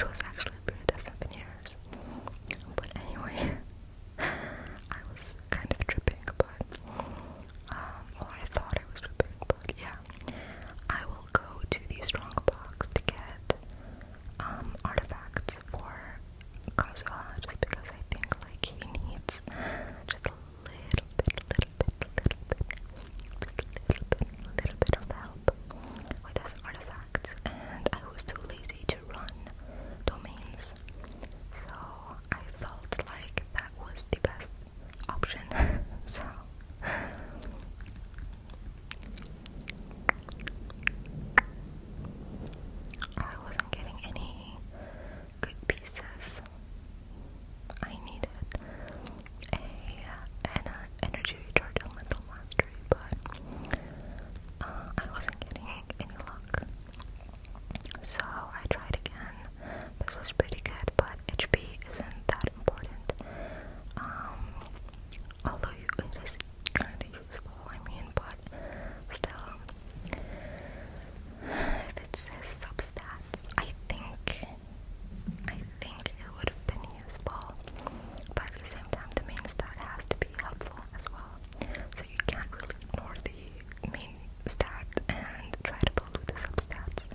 it was actually Iridescent Veneers. But anyway, I was kind of tripping, but, well, I thought I was tripping, but yeah. I will go to the strong box to get, artifacts for Kazuha, just because I think, like, he needs just a little bit of help with his artifacts, and I was too lazy to run domains, so I felt like that was the best option. So I wasn't getting any good pieces. I needed an energy recharge elemental mastery, but I wasn't getting any luck. So I tried again. This was pretty good, but HP isn't that important. Although it is kind of useful, I mean, but still, if it says substats, I think it would have been useful, but at the same time, the main stat has to be helpful as well. So you can't really ignore the main stat and try to build with the substats,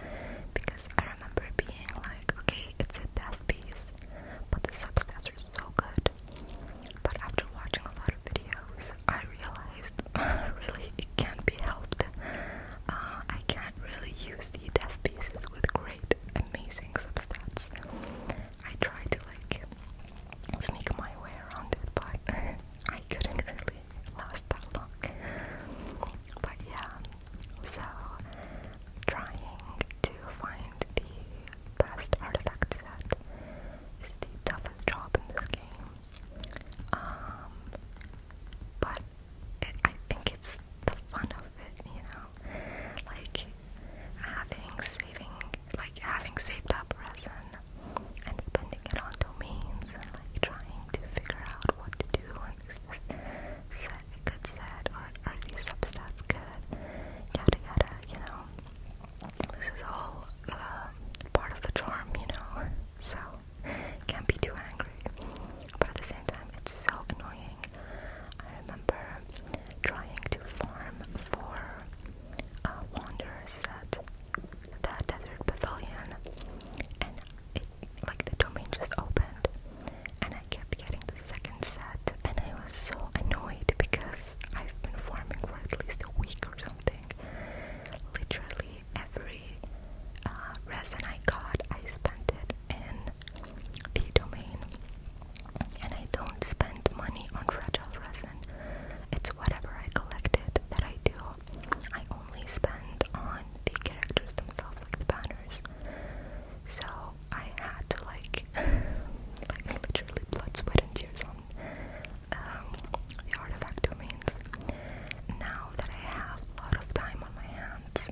because I remember being like, okay, it's a death piece, but the substats are so good. But after watching a lot of videos, I realized really it can't be helped. I can't really use the death pieces with great, amazing substats. I tried to like sneak my way around it, but I couldn't really last that long. But yeah, so trying to find the best artifact set is the toughest job in this game. But I think it's the fun of it, you know, like having saved up resin and spending it on domains and like trying to figure out what to do, and is this set a good set, or are these substats good, yada yada, you know. This is all part of the charm, you know, so can't be too angry, but at the same time it's so annoying. I remember trying to farm for a Wanderer set, the Desert Pavilion, and it, like, the domain just opened, and I kept getting the second set, and I was so annoyed because I've been farming for at least a week or something. Literally every resin I got, I spent it in the domain, and I don't spend money on fragile resin. It's whatever I collected that I do. I only spend on the characters themselves, like the banners. So I had to like literally blood, sweat, and tears on the artifact domains. Now that I have a lot of time on my hands,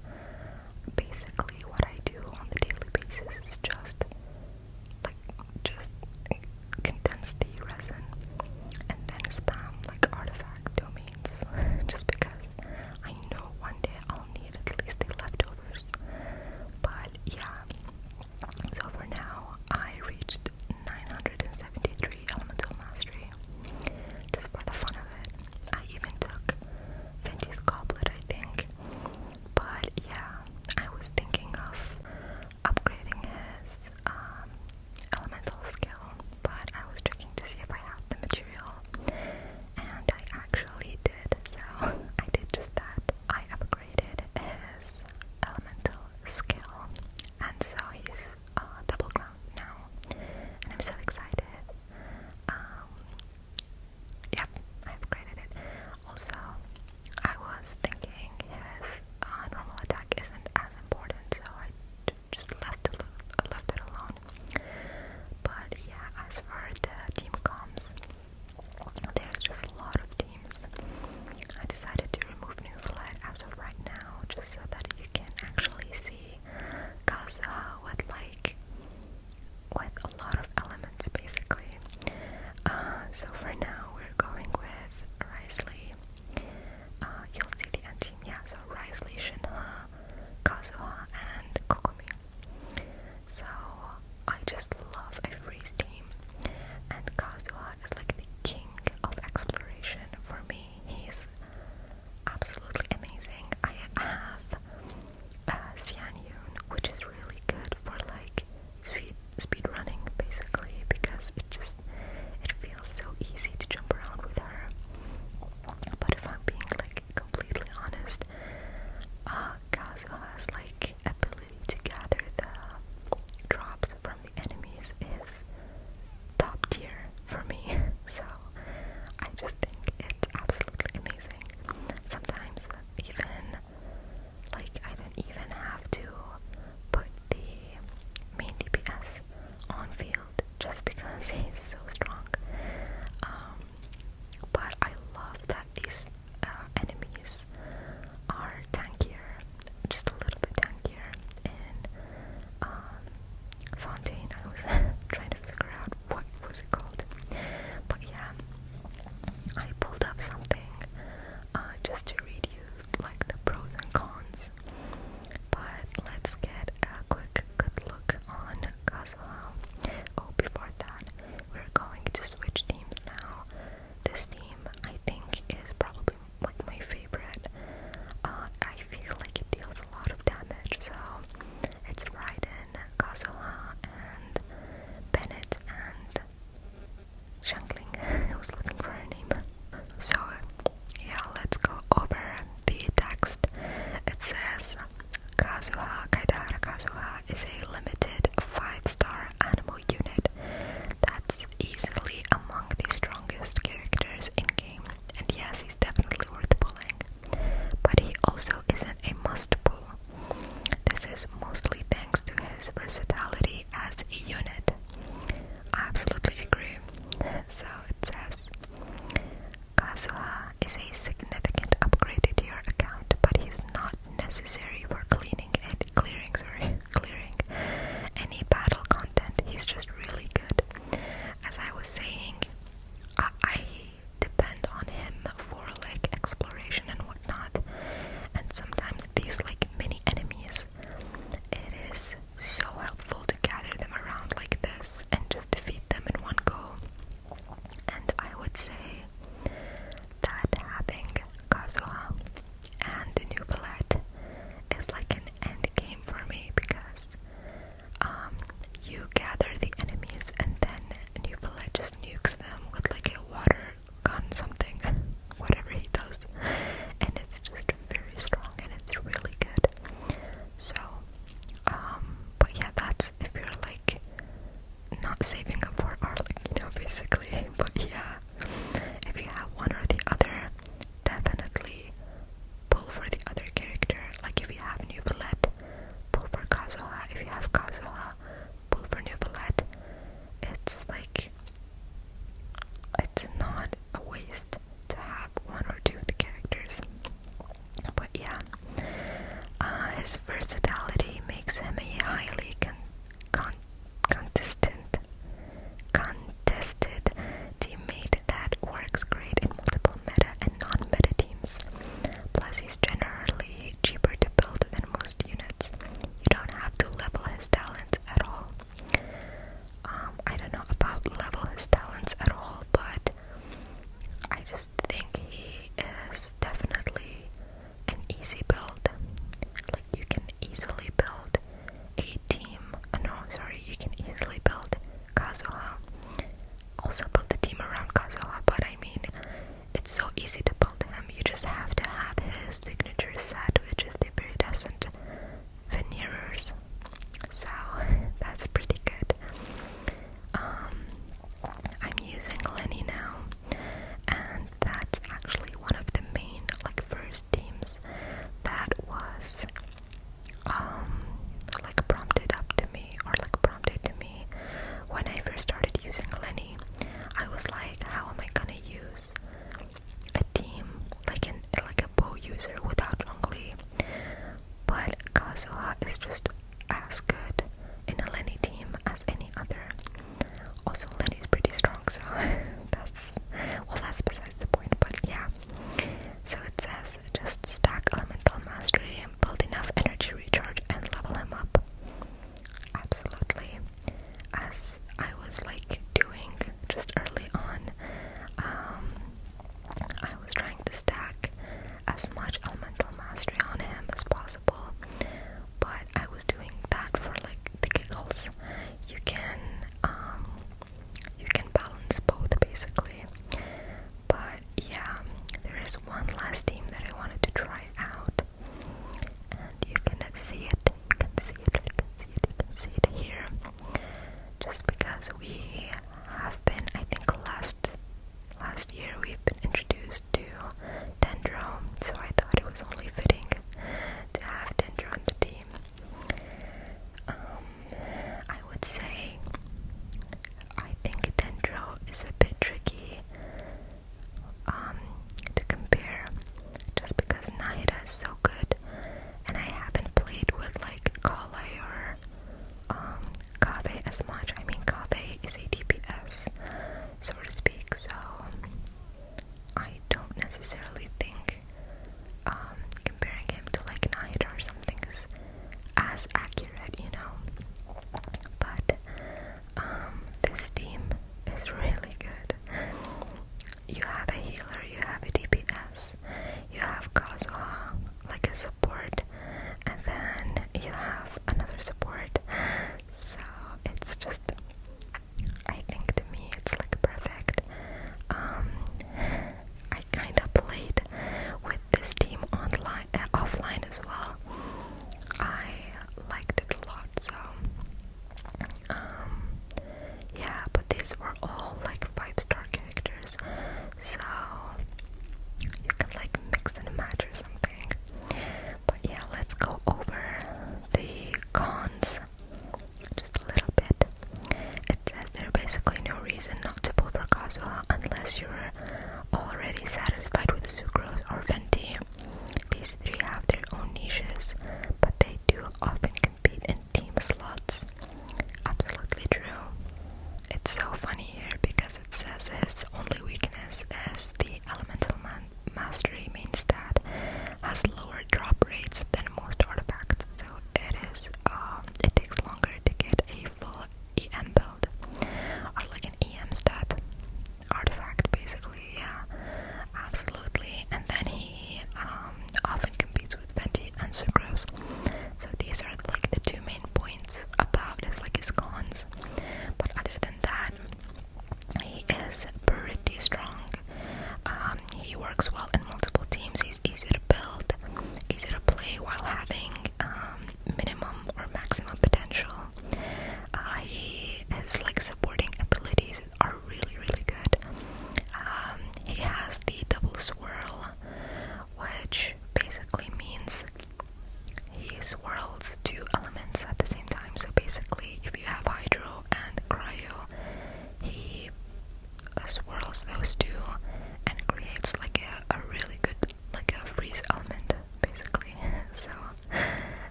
basically what I do on the daily basis is just condense the resin and then spam like artifact domains, just because I know one day I'll need at least the leftovers. But yeah, so for now I reached 973 elemental mastery, just for the fun of it. I even took Venti's goblet, I think. But yeah, I was thinking of upgrading his elemental skill, but I was checking to see if I have the material, and I actually did, so I did just that. I upgraded his elemental skill, and so he's double crown now, and I'm so excited. Yep, I upgraded it. Also, I was thinking his normal attack isn't as important, so I just left it alone. But yeah, as for the team comms, there's just a lot of teams. I decided to remove Neuvillette as of right now, just so that you can actually see Kazuha with a lot of elements, basically. not saving up for Arlecchino basically. But yeah, if you have one or the other, definitely pull for the other character. Like if you have Neuvillette, pull for Kazuha. If you have Kazuha, pull for Neuvillette. It's like, it's not a waste to have one or two of the characters. But yeah, his versatility makes him a highly contested teammate that works great in multiple meta and non-meta teams. Plus, he's generally cheaper to build than most units. You don't have to level his talents at all. I don't know about level his talents at all, but I just think he is definitely an easy build. Like, you can easily build a team. You can easily build Kazuha. Also build the team around Kazuha, but I mean, it's so easy to build him. You just have to have his signature set, which is the iridescent veneers. So that's pretty good. I'm using Lenny now, and that's actually one of the main, like, first teams that was like prompted to me when I first started using Lenny. I was like, how am I gonna use a team like a bow user without Zhongli? But Kazuha is just as good in a Lenny team as any other. Also, Lenny's pretty strong, so that's besides the point. But yeah, so it says just stack elemental mastery and build enough energy recharge and level him up. Absolutely. As I was like doing just early on, I was trying to stack as much elemental mastery on him as possible, but I was doing that for like the giggles. You can balance both basically. But yeah, there is one last team that I wanted to try out, and you can see it. You can see it here. Just because we have been, I think last year we've been introduced to Dendro, so I thought it was only fitting to have Dendro on the team. I would say I think Dendro is a bit tricky to compare, just because Nahida is so good, and I haven't played with like Kale or Kave as much. I mean, Kave is a DPS, so to speak, so I don't necessarily think comparing him to like Nahida or something is as accurate, you know. But this team is really good. You have a healer, you have a DPS, you have Kazuha, like a support, and then you have another support. So it's just, I think to me it's like perfect. I kind of played with this team offline as well. I liked it a lot, so yeah, but these were all like 5-star characters, so you can like mix and match or something. But yeah, let's go over the cons just a little bit. It says there's basically no reason not to pull for Kazuha unless you're already satisfied with Sucrose or Venti. These three have their own niches, but they do often compete in team slots. Absolutely true. It's so funny here because it says his only weakness is the elemental mastery main stat has lower drop rates than most artifacts, so it takes longer to get a full EM build, or like an EM stat artifact basically. Yeah, absolutely. And then he often competes with Venti and Sucrose, so these are like the two main points about his cons. But other than that, he is pretty strong. He works well in multiple teams. He's easy to build, easy to play while having minimum or maximum potential. He is like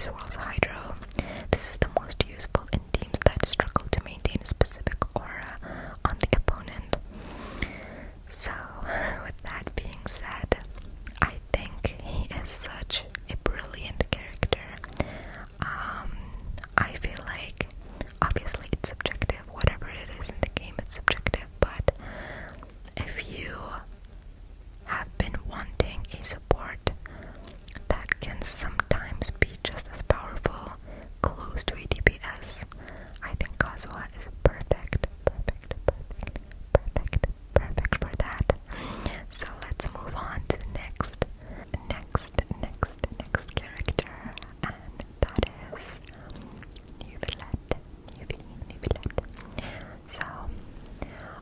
swirls Hydro. This is the most useful in teams that struggle to maintain a specific aura on the opponent. So, with that being said, I think he is such a brilliant character. I feel like, obviously it's subjective, whatever it is in the game it's subjective, but if you have been wanting a support that can sometimes be just as powerful, close to a DPS, I think Kazuha is perfect for that. So let's move on to the next character, and that is Neuvillette. So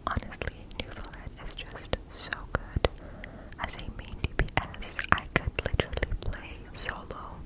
honestly, Neuvillette is just so good as a main DPS. I could literally play solo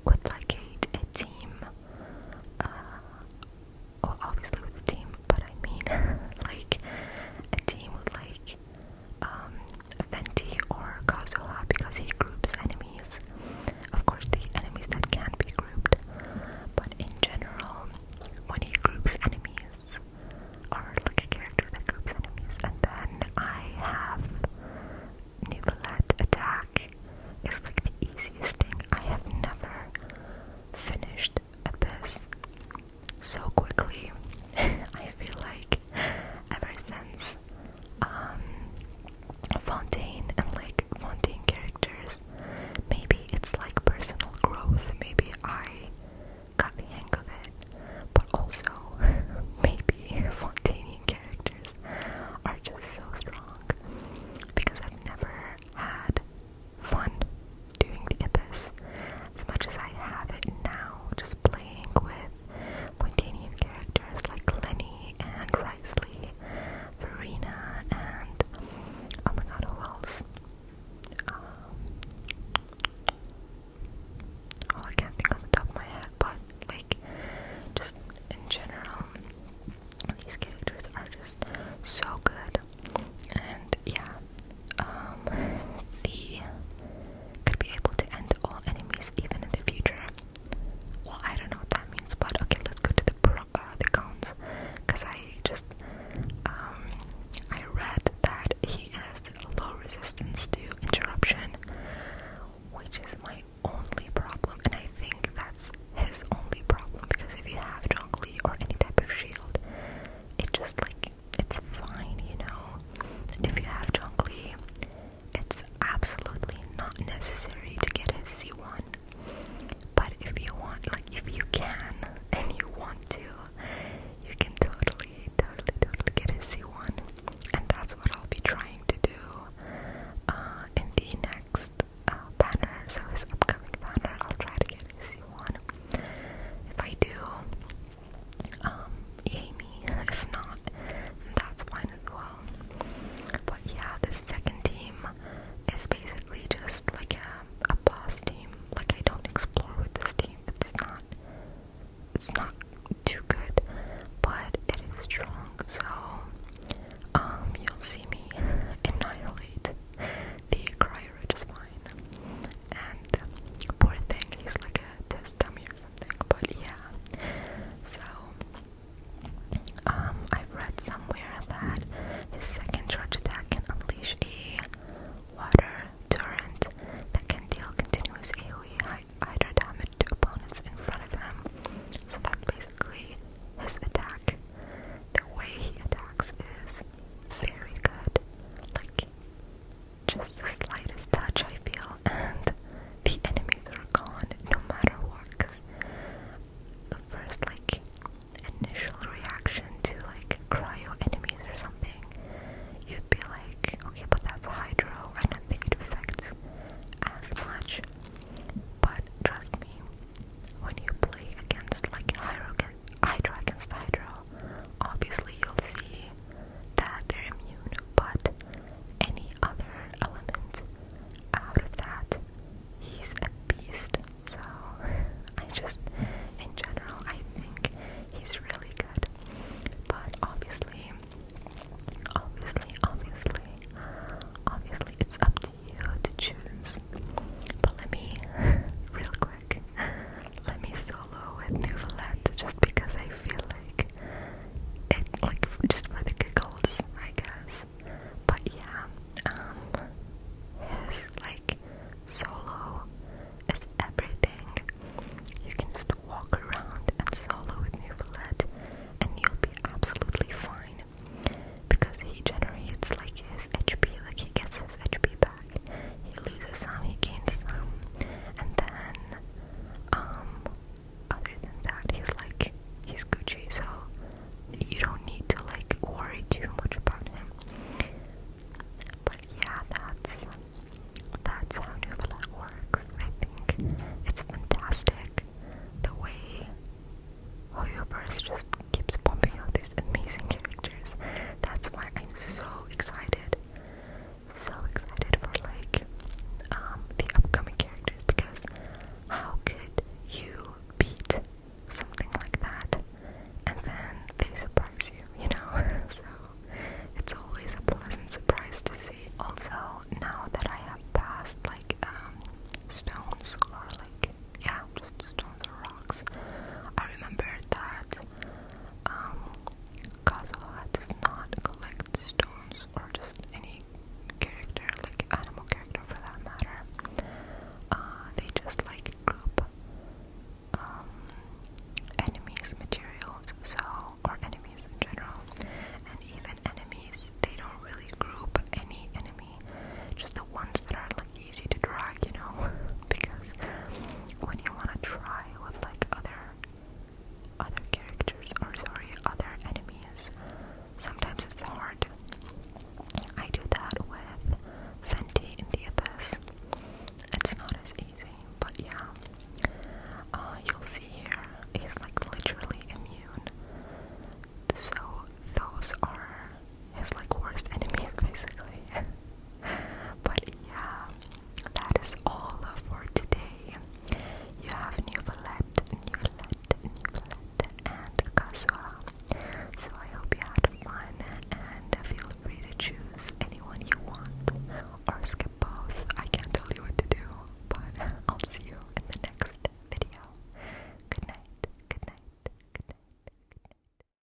with like